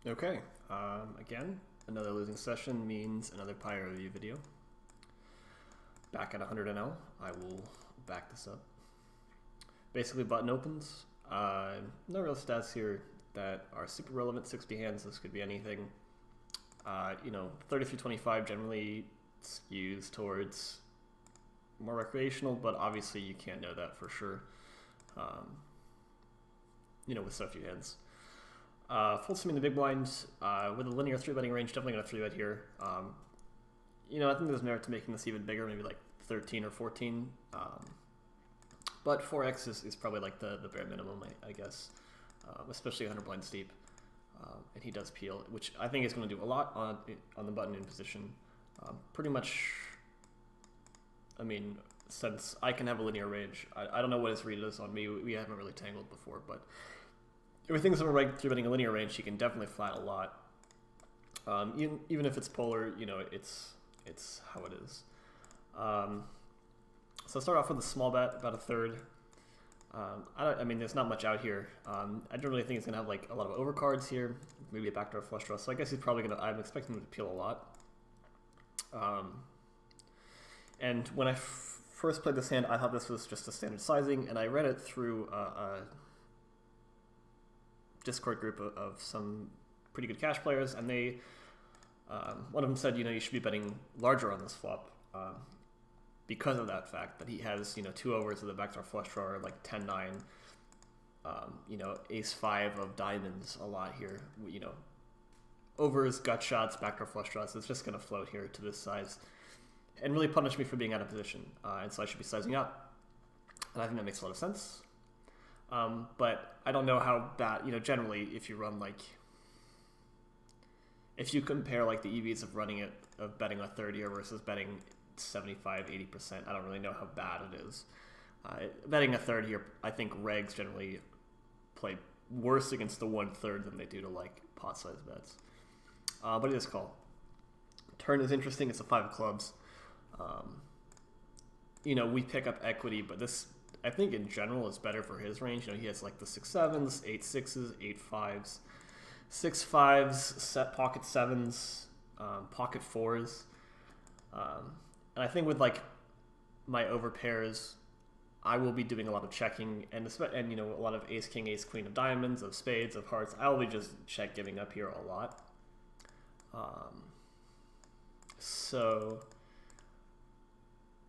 Okay, again, another losing session means another Pi review video. Back at 100 NL, I will back this up. Basically, button opens. No real stats here that are super relevant. 60 hands, this could be anything. 30 through 25 generally skews towards more recreational, but obviously you can't know that for sure. With so few hands. Full sim in the big blind with a linear 3-betting range, definitely going to 3-bet here. I think there's merit to making this even bigger, maybe like 13 or 14. But 4x is probably like the bare minimum, I guess, especially 100 blind steep. And he does peel, which I think is going to do a lot on the button in position. Pretty much, since I can have a linear range, I don't know what his read is on me. We haven't really tangled before, but if we think someone right through betting a linear range, he can definitely flat a lot. Even if it's polar, it's how it is. So I'll start off with a small bet, about a third. There's not much out here. I don't really think he's gonna have like a lot of overcards here, maybe a backdoor flush draw. So I guess he's probably gonna. I'm expecting him to peel a lot. And when I first played this hand, I thought this was just a standard sizing, and I read it through a Discord group of some pretty good cash players, and they one of them said, you should be betting larger on this flop because of that fact that he has 2 overs with a backdoor flush draw, or like 10-9, ace 5 of diamonds a lot here. Overs, gut shots, backdoor flush draws. It's just going to float here to this size and really punish me for being out of position, and so I should be sizing up, and I think that makes a lot of sense. But I don't know how bad, generally if you run if you compare like the EVs of running it, of betting a third year versus betting 75, 80%, I don't really know how bad it is. Betting a third year, I think regs generally play worse against the 1/3 than they do to like pot size bets. But it is call. Turn is interesting, it's a 5 of clubs. We pick up equity, but this, I think in general, is better for his range. He has like the 6-7s, 8-6s, 8-5s, 6-5s, set pocket 7s, pocket 4s. And I think with like my over pairs, I will be doing a lot of checking, and a lot of ace king, ace queen of diamonds, of spades, of hearts. I will be just check giving up here a lot. So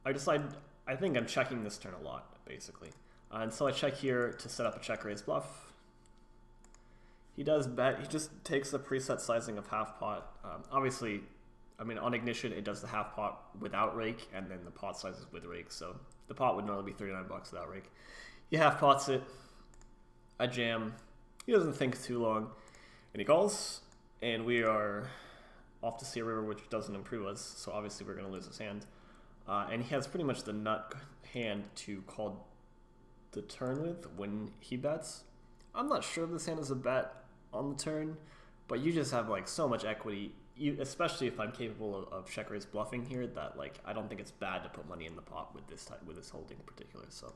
I think I'm checking this turn a lot, basically. And so I check here to set up a check raise bluff. He does bet. He just takes the preset sizing of half pot. Obviously, on ignition, it does the half pot without rake, and then the pot size is with rake. So the pot would normally be $39 without rake. He half pots it. I jam. He doesn't think too long, and he calls. And we are off to see a river, which doesn't improve us. So obviously, we're going to lose his hand. And he has pretty much the nut hand to call the turn with when he bets. I'm not sure if this hand is a bet on the turn, but you just have like so much equity, especially if I'm capable of check raise bluffing here, that like I don't think it's bad to put money in the pot with this holding in particular. So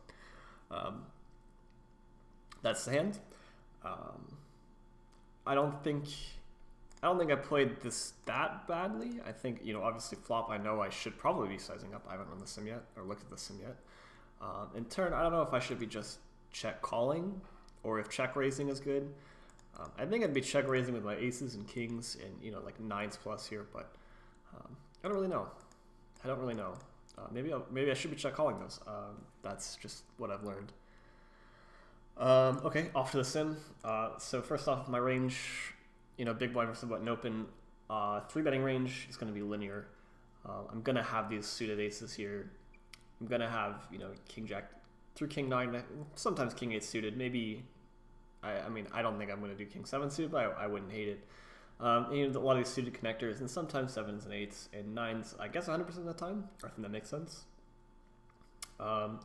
that's the hand. I don't think I played this that badly. I think, obviously flop, I know I should probably be sizing up. I haven't run the sim yet, or looked at the sim yet. In turn, I don't know if I should be just check calling, or if check raising is good. I think I'd be check raising with my aces and kings, and, like 9s plus here, but I don't really know. Maybe I should be check calling those. That's just what I've learned. Okay, off to the sim. So first off, my range, big blind versus button open, 3-betting range is going to be linear. I'm going to have these suited aces here. I'm going to have, king jack through king 9, sometimes king 8 suited. Maybe, I don't think I'm going to do king 7 suited, but I wouldn't hate it. A lot of these suited connectors, and sometimes 7s and 8s and 9s, I guess 100% of the time. I think that makes sense. And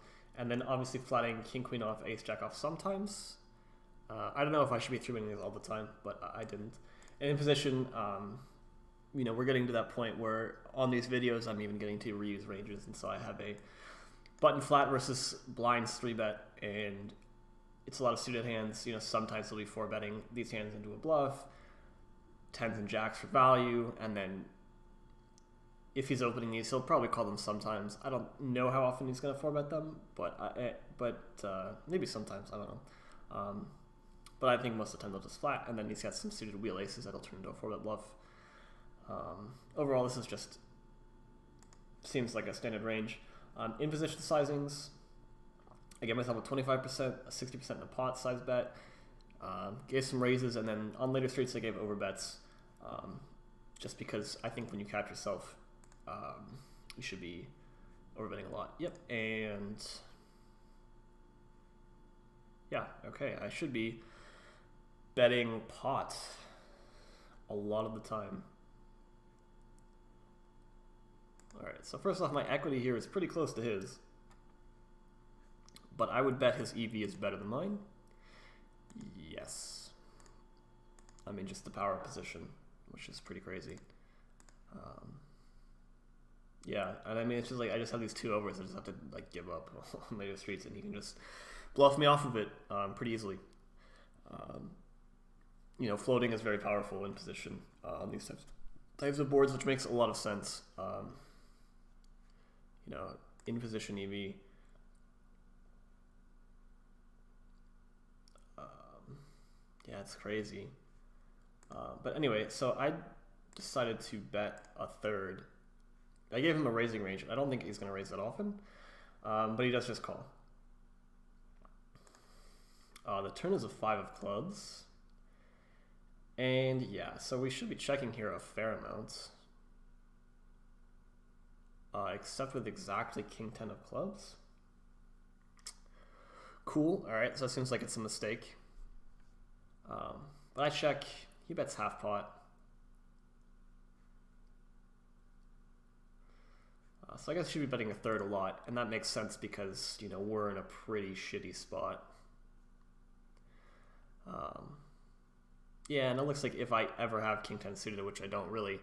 then obviously flatting king queen off, ace jack off sometimes. I don't know if I should be 3-betting these all the time, but I didn't. And in position, we're getting to that point where on these videos I'm even getting to reuse ranges, and so I have a button flat versus blinds 3-bet, and it's a lot of suited hands. Sometimes they'll be 4-betting these hands into a bluff. tens and jacks for value, and then if he's opening these, he'll probably call them sometimes. I don't know how often he's going to 4-bet them, but maybe sometimes, I don't know. But I think most of the time they'll just flat, and then he's got some suited wheel aces that'll turn into a 4-bet bluff. Overall, this is just seems like a standard range. In position sizings, I gave myself a 25%, a 60% in a pot size bet. Gave some raises, and then on later streets I gave overbets, just because I think when you catch yourself, you should be overbetting a lot. Yep, and yeah, okay, I should be betting pot a lot of the time. Alright, so first off, my equity here is pretty close to his, but I would bet his EV is better than mine. Yes. I mean, just the power position, which is pretty crazy. Yeah, and I mean, it's just like I just have these 2 overs. I just have to like give up on later streets, and he can just bluff me off of it pretty easily. You know, floating is very powerful in position on these types of boards, which makes a lot of sense. You know, in position EV. Yeah, it's crazy. But anyway, so I decided to bet a third. I gave him a raising range. I don't think he's going to raise that often, but he does just call. The turn is a 5 of clubs. And yeah, so we should be checking here a fair amount. Except with exactly king 10 of clubs. Cool, alright, so it seems like it's a mistake. But I check, he bets half pot. So I guess I should be betting a third a lot, and that makes sense because, you know, we're in a pretty shitty spot. Yeah, and it looks like if I ever have king 10 suited, which I don't really,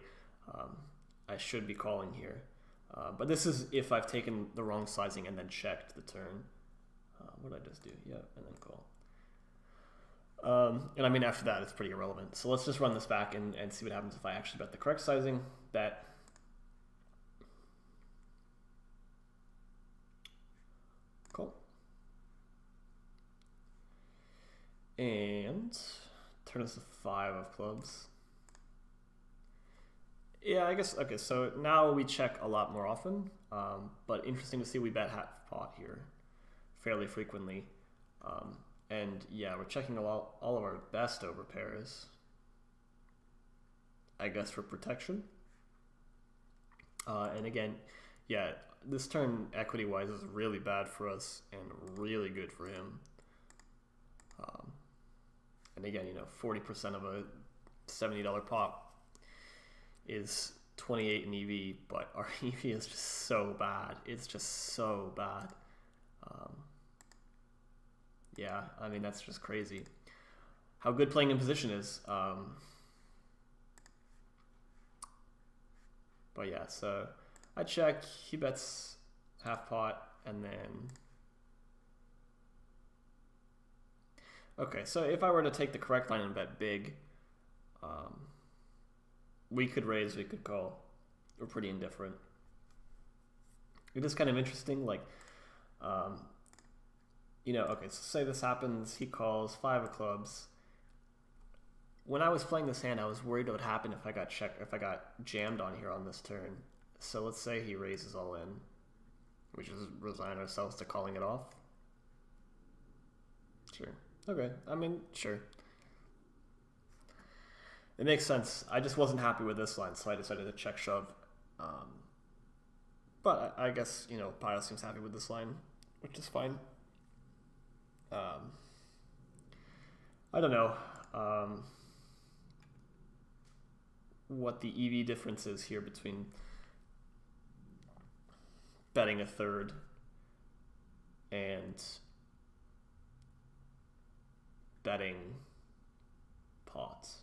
I should be calling here. But this is if I've taken the wrong sizing and then checked the turn. What did I just do? Yeah, and then call. And I mean, after that, it's pretty irrelevant. So let's just run this back and see what happens if I actually bet the correct sizing. Bet. Cool. And turn is the 5 of clubs. Yeah, I guess, okay, so now we check a lot more often, but interesting to see we bet half pot here fairly frequently. And yeah, we're checking all of our best over pairs, I guess, for protection. And again, yeah, this turn equity-wise is really bad for us and really good for him. And again, you know, 40% of a $70 pot is 28 in EV, but our EV is just so bad. It's just so bad. Yeah, I mean, that's just crazy. How good playing in position is. But yeah, so I check, he bets half pot, and then... Okay, so if I were to take the correct line and bet big, we could raise, we could call. We're pretty indifferent. It is kind of interesting, like, you know, okay, so say this happens, he calls 5 of clubs. When I was playing this hand, I was worried what would happen if I got jammed on here on this turn. So let's say he raises all in, we just resign ourselves to calling it off. Sure. Okay, I mean, sure. It makes sense. I just wasn't happy with this line, so I decided to check shove. But I guess, you know, Pio seems happy with this line, which is fine. I don't know what the EV difference is here between betting a third and betting pots.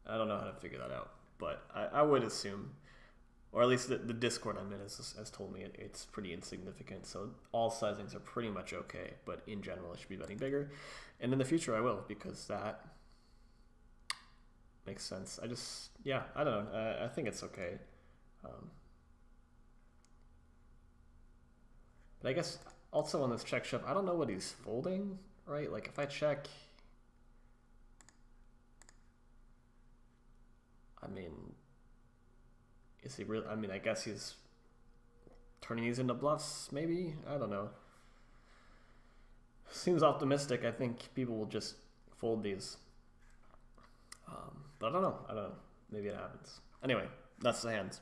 I don't know how to figure that out, but I would assume, or at least the Discord I'm in has told me it's pretty insignificant, so all sizings are pretty much okay, but in general I should be betting bigger, and in the future I will, because that makes makes sense. I just, yeah, I don't know. I think it's okay. But I guess also on this check shove, I don't know what he's folding, right? Like if I check, I mean, is he really? I mean, I guess he's turning these into bluffs, maybe? I don't know. Seems optimistic. I think people will just fold these. But I don't know. Maybe it happens. Anyway, that's the hands.